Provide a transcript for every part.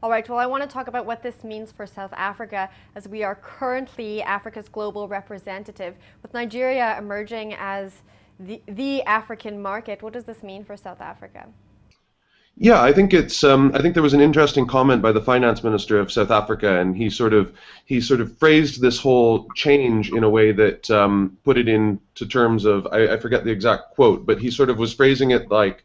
All right, well, I want to talk about what this means for South Africa, as we are currently Africa's global representative, with Nigeria emerging as the African market. What does this mean for South Africa? Yeah, I think it's. I think there was an interesting comment by the finance minister of South Africa, and he sort of phrased this whole change in a way that put it into terms of I forget the exact quote, but he sort of was phrasing it like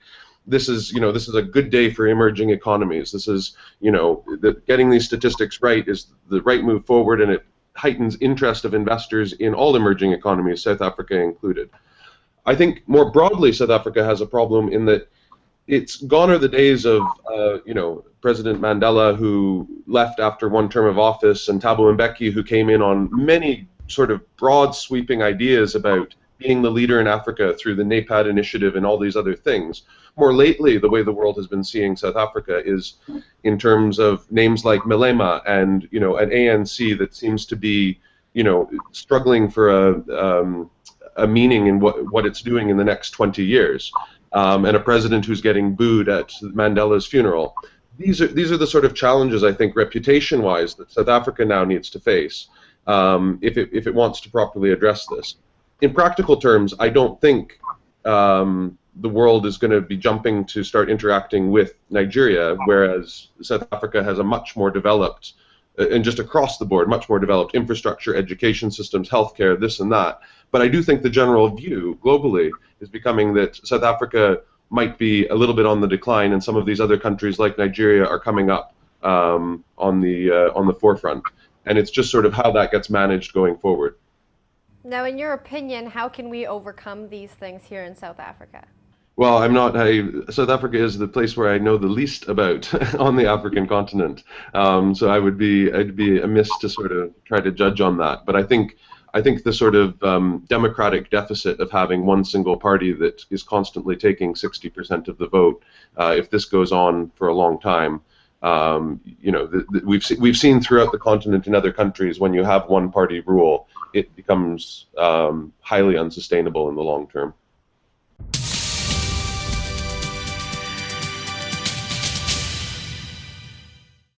this is a good day for emerging economies. This is that getting these statistics right is the right move forward, and it heightens interest of investors in all emerging economies, South Africa included. I think more broadly, South Africa has a problem in that it's gone are the days of President Mandela, who left after one term of office, and Thabo Mbeki, who came in on many sort of broad sweeping ideas about being the leader in Africa through the NAPAD initiative and all these other things. More lately, the way the world has been seeing South Africa is in terms of names like Malema and an ANC that seems to be struggling for a meaning in what it's doing in the next 20 years. And a president who's getting booed at Mandela's funeral. These are the sort of challenges, I think, reputation-wise, that South Africa now needs to face if it wants to properly address this. In practical terms, I don't think the world is going to be jumping to start interacting with Nigeria, whereas South Africa has a much more developed, and just across the board, much more developed infrastructure, education systems, healthcare, this and that. But I do think the general view globally is becoming that South Africa might be a little bit on the decline, and some of these other countries like Nigeria are coming up on the forefront. And it's just sort of how that gets managed going forward. Now, in your opinion, how can we overcome these things here in South Africa? Well, South Africa is the place where I know the least about on the African continent. So I'd be amiss to sort of try to judge on that. But I think the sort of democratic deficit of having one single party that is constantly taking 60% of the vote, if this goes on for a long time, we've seen throughout the continent in other countries, when you have one party rule, it becomes highly unsustainable in the long term.